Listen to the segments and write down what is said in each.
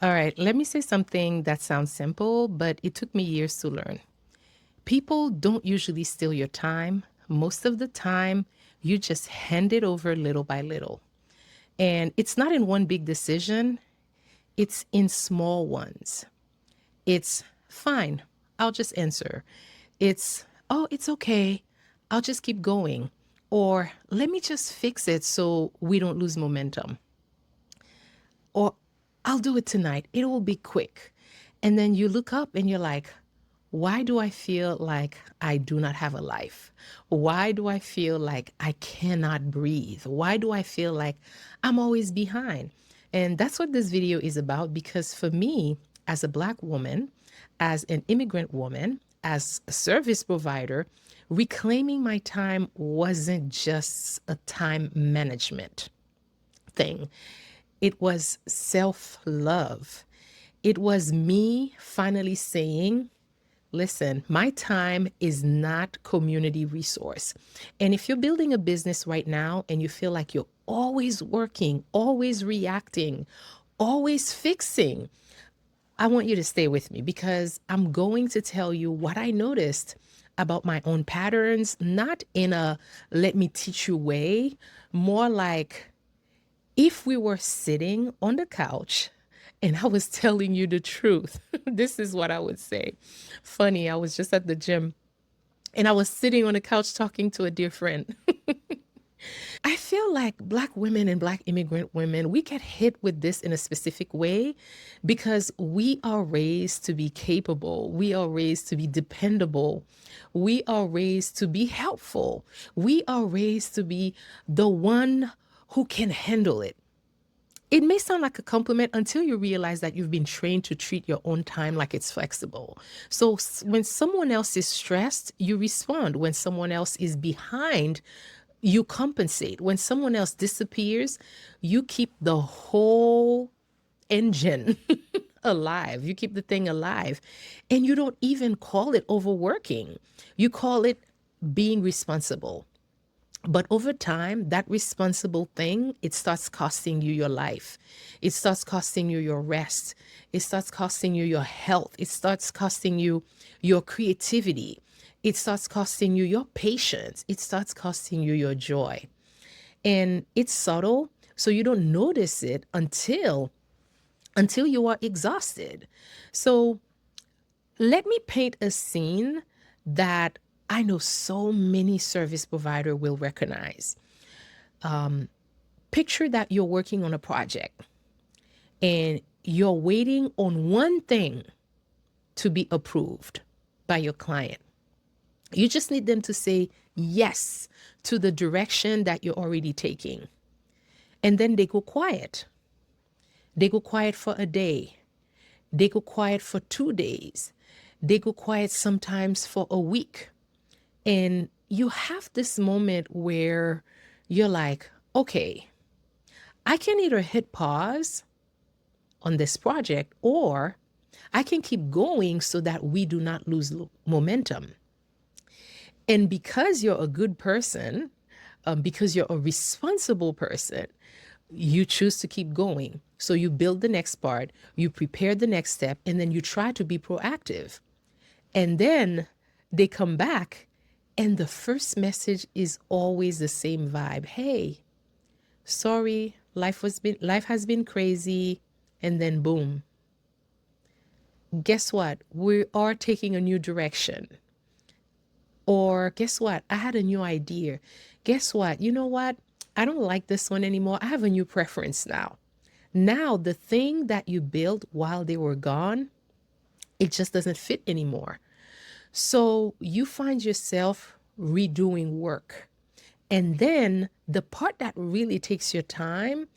All right, let me say something that sounds simple, but it took me years to learn. People don't usually steal your time. Most of the time, you just hand it over little by little. And it's not in one big decision, it's in small ones. It's fine, I'll just answer. It's, oh, it's okay, I'll just keep going. Or let me just fix it so we don't lose momentum. Or I'll do it tonight, it will be quick. And then you look up and you're like, why do I feel like I do not have a life? Why do I feel like I cannot breathe? Why do I feel like I'm always behind? And that's what this video is about, because for me, as a Black woman, as an immigrant woman, as a service provider, reclaiming my time wasn't just a time management thing. It was self love. It was me finally saying, listen, my time is not community resource. And if you're building a business right now and you feel like you're always working, always reacting, always fixing, I want you to stay with me, because I'm going to tell you what I noticed about my own patterns, not in a let me teach you way, more like if we were sitting on the couch and I was telling you the truth, this is what I would say. Funny, I was just at the gym and I was sitting on the couch talking to a dear friend. I feel like Black women and Black immigrant women, we get hit with this in a specific way because we are raised to be capable. We are raised to be dependable. We are raised to be helpful. We are raised to be the one who can handle it. It may sound like a compliment until you realize that you've been trained to treat your own time like it's flexible. So when someone else is stressed, you respond. When someone else is behind, you compensate. When someone else disappears, you keep the whole engine alive. You keep the thing alive. And you don't even call it overworking. You call it being responsible. But over time, that responsible thing, it starts costing you your life. It starts costing you your rest. It starts costing you your health. It starts costing you your creativity. It starts costing you your patience. It starts costing you your joy. And it's subtle, so you don't notice it until you are exhausted. So let me paint a scene that I know so many service provider will recognize. Picture that you're working on a project and you're waiting on one thing to be approved by your client. You just need them to say yes to the direction that you're already taking. And then they go quiet. They go quiet for a day. They go quiet for 2 days. They go quiet sometimes for a week. And you have this moment where you're like, okay, I can either hit pause on this project or I can keep going so that we do not lose momentum. And because you're a good person, because you're a responsible person, you choose to keep going. So you build the next part, you prepare the next step, and then you try to be proactive. And then they come back, and the first message is always the same vibe. Hey, sorry, life has been crazy. And then boom. Guess what? We are taking a new direction. Or guess what? I had a new idea. Guess what? You know what? I don't like this one anymore. I have a new preference now. Now, the thing that you built while they were gone, it just doesn't fit anymore. So you find yourself redoing work. And then the part that really takes your time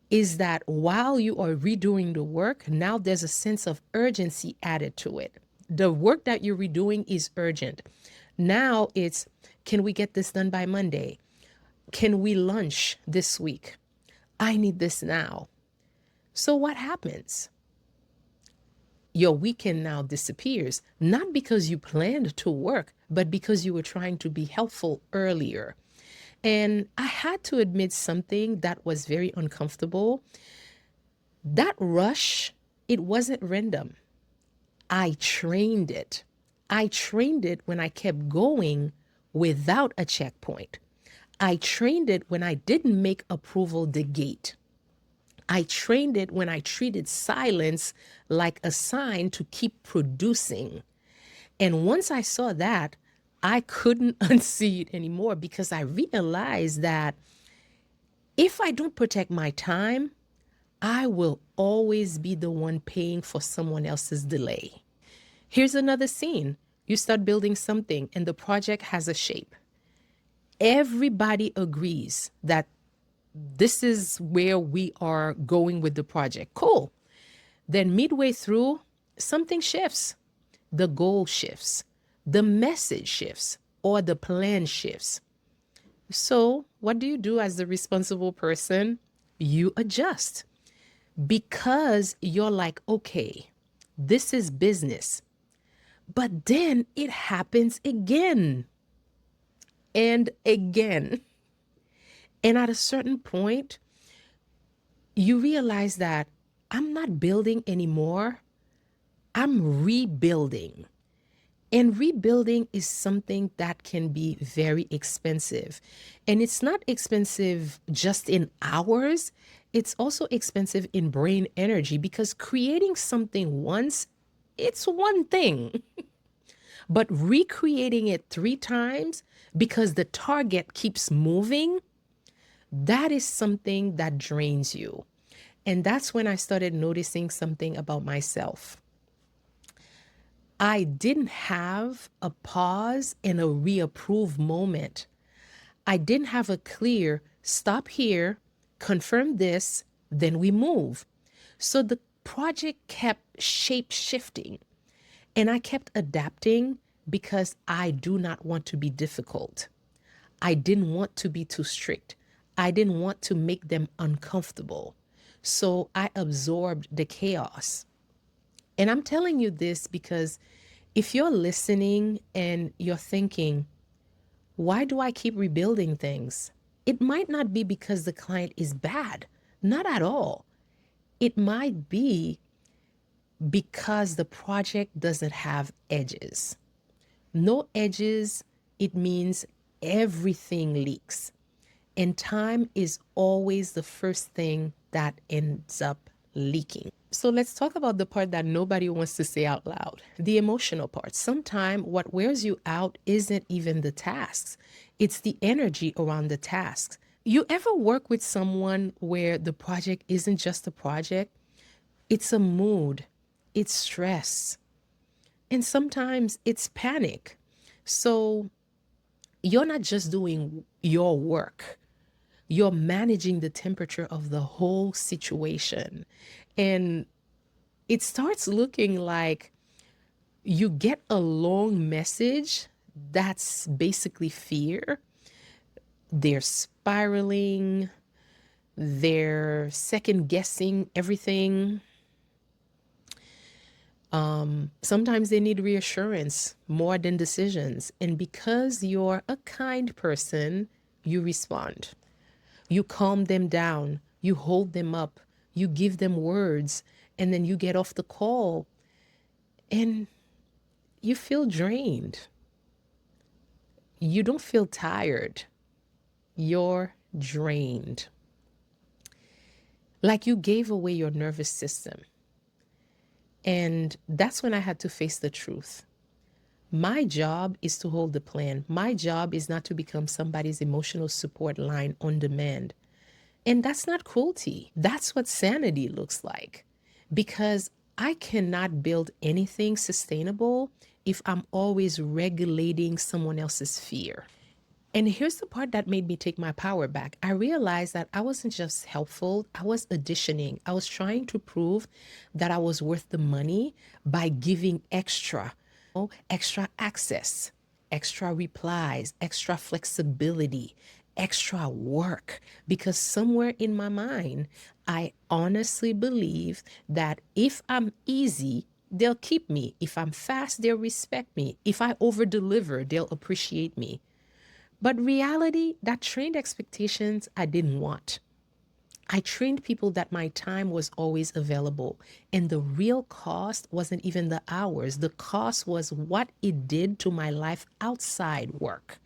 is that while you are redoing the work, now there's a sense of urgency added to it. The work that you're redoing is urgent. Now it's, can we get this done by Monday? Can we lunch this week? I need this now. So what happens? Your weekend now disappears, not because you planned to work, but because you were trying to be helpful earlier. And I had to admit something that was very uncomfortable. That rush It wasn't random. I trained it. I trained it when I kept going without a checkpoint. I trained it when I didn't make approval the gate. I trained it when I treated silence like a sign to keep producing. And once I saw that, I couldn't unsee it anymore because I realized that if I don't protect my time, I will always be the one paying for someone else's delay. Here's another scene. You start building something and the project has a shape. Everybody agrees that this is where we are going with the project. Cool. Then midway through, something shifts. The goal shifts, the message shifts, or the plan shifts. So, what do you do as the responsible person? You adjust because you're like, okay, this is business. But then it happens again and again. And at a certain point, you realize that I'm not building anymore, I'm rebuilding. And rebuilding is something that can be very expensive. And it's not expensive just in hours, it's also expensive in brain energy because creating something once, it's one thing. But recreating it 3 times because the target keeps moving, that is something that drains you. And that's when I started noticing something about myself. I didn't have a pause and a reapprove moment. I didn't have a clear stop here, confirm this, then we move. So the project kept shape shifting and I kept adapting because I do not want to be difficult. I didn't want to be too strict. I didn't want to make them uncomfortable. So I absorbed the chaos. And I'm telling you this because if you're listening and you're thinking, why do I keep rebuilding things? It might not be because the client is bad, not at all. It might be because the project doesn't have edges. No edges, it means everything leaks. And time is always the first thing that ends up leaking. So let's talk about the part that nobody wants to say out loud, the emotional part. Sometimes what wears you out isn't even the tasks, it's the energy around the tasks. You ever work with someone where the project isn't just a project? It's a mood, it's stress, and sometimes it's panic. So you're not just doing your work, you're managing the temperature of the whole situation. And it starts looking like you get a long message that's basically fear. They're spiraling, they're second guessing everything. Sometimes they need reassurance more than decisions. And because you're a kind person, you respond. You calm them down, you hold them up, you give them words, and then you get off the call and you feel drained. You don't feel tired. You're drained. Like you gave away your nervous system. And that's when I had to face the truth. My job is to hold the plan. My job is not to become somebody's emotional support line on demand. And that's not cruelty. That's what sanity looks like. Because I cannot build anything sustainable if I'm always regulating someone else's fear. And here's the part that made me take my power back. I realized that I wasn't just helpful, I was auditioning. I was trying to prove that I was worth the money by giving extra access, extra replies, extra flexibility, extra work. Because somewhere in my mind, I honestly believe that if I'm easy, they'll keep me. If I'm fast, they'll respect me. If I over deliver, they'll appreciate me. But reality, that trained expectations I didn't want. I trained people that my time was always available. And the real cost wasn't even the hours. The cost was what it did to my life outside work.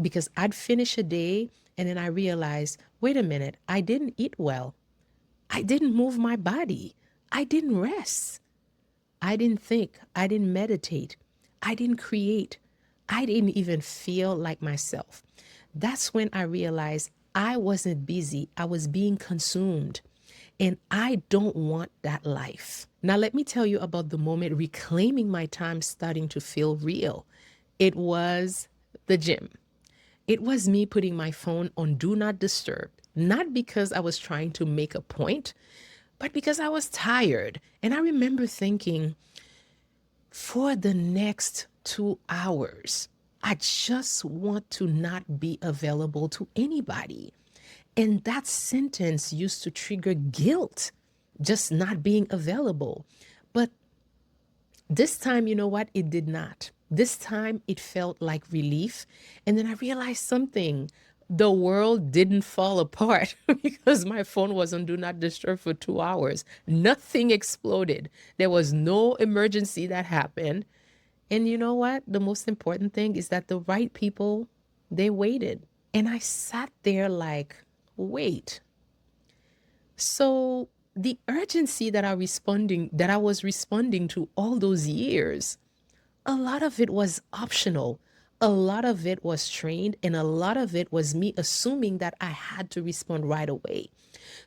Because I'd finish a day and then I realized, wait a minute, I didn't eat well. I didn't move my body. I didn't rest. I didn't think. I didn't meditate. I didn't create. I didn't even feel like myself. That's when I realized I wasn't busy. I was being consumed. And I don't want that life. Now, let me tell you about the moment reclaiming my time starting to feel real. It was the gym. It was me putting my phone on do not disturb, not because I was trying to make a point, but because I was tired. And I remember thinking, for the next 2 hours, I just want to not be available to anybody. And that sentence used to trigger guilt, just not being available. But this time, you know what? It did not. This time it felt like relief. And then I realized something. The world didn't fall apart because my phone was on Do Not Disturb for 2 hours. Nothing exploded. There was no emergency that happened. And you know what? The most important thing is that the right people, they waited. And I sat there like, wait. So the urgency that I was responding to all those years, a lot of it was optional. A lot of it was trained, and a lot of it was me assuming that I had to respond right away.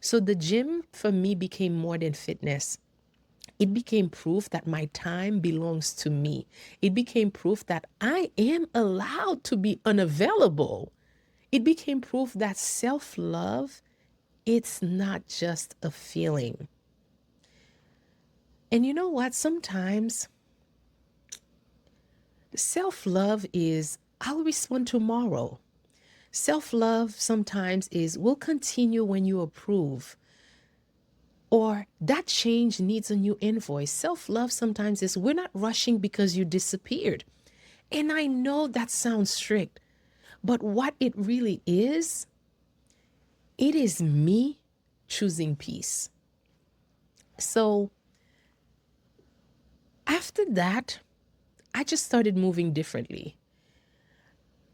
So the gym for me became more than fitness. It became proof that my time belongs to me. It became proof that I am allowed to be unavailable. It became proof that self-love, it's not just a feeling. And you know what? Sometimes self-love is, I'll respond tomorrow. Self-love sometimes is, we'll continue when you approve. Or that change needs a new invoice. Self-love sometimes is, we're not rushing because you disappeared. And I know that sounds strict, but what it really is, it is me choosing peace. So after that, I just started moving differently.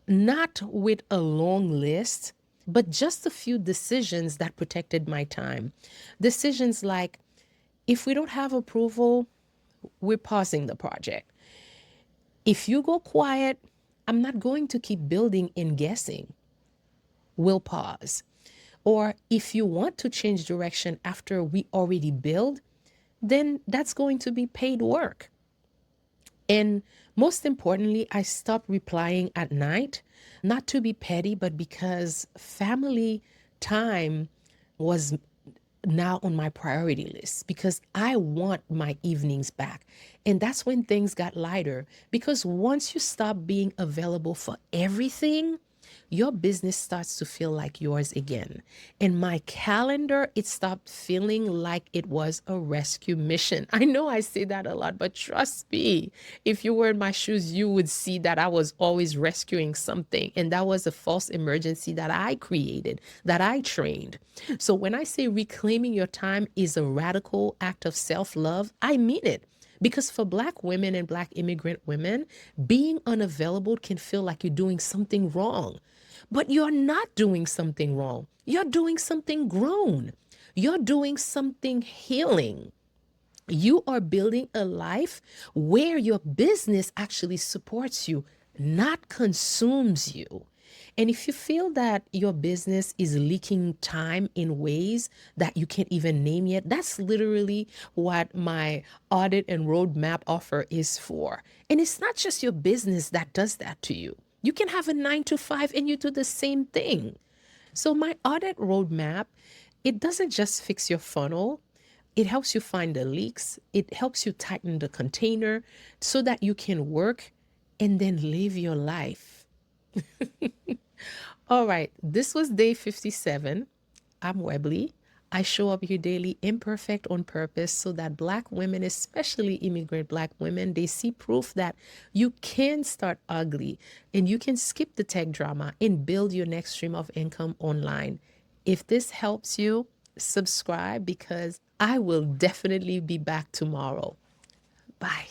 Not with a long list, but just a few decisions that protected my time. Decisions like, if we don't have approval, we're pausing the project. If you go quiet, I'm not going to keep building and guessing. We'll pause. Or if you want to change direction after we already build, then that's going to be paid work. And most importantly, I stopped replying at night, not to be petty, but because family time was now on my priority list, because I want my evenings back. And that's when things got lighter, because once you stop being available for everything, your business starts to feel like yours again. And my calendar, it stopped feeling like it was a rescue mission. I know I say that a lot, but trust me, if you were in my shoes, you would see that I was always rescuing something. And that was a false emergency that I created, that I trained. So when I say reclaiming your time is a radical act of self-love, I mean it. Because for Black women and Black immigrant women, being unavailable can feel like you're doing something wrong. But you're not doing something wrong. You're doing something grown. You're doing something healing. You are building a life where your business actually supports you, not consumes you. And if you feel that your business is leaking time in ways that you can't even name yet, that's literally what my audit and roadmap offer is for. And it's not just your business that does that to you. You can have a 9 to 5 and you do the same thing. So my audit roadmap, it doesn't just fix your funnel. It helps you find the leaks. It helps you tighten the container so that you can work and then live your life. All right, this was day 57. I'm Webley. I show up here daily imperfect on purpose so that Black women, especially immigrant Black women, they see proof that you can start ugly and you can skip the tech drama and build your next stream of income online If this helps you, subscribe because I will definitely be back tomorrow. Bye.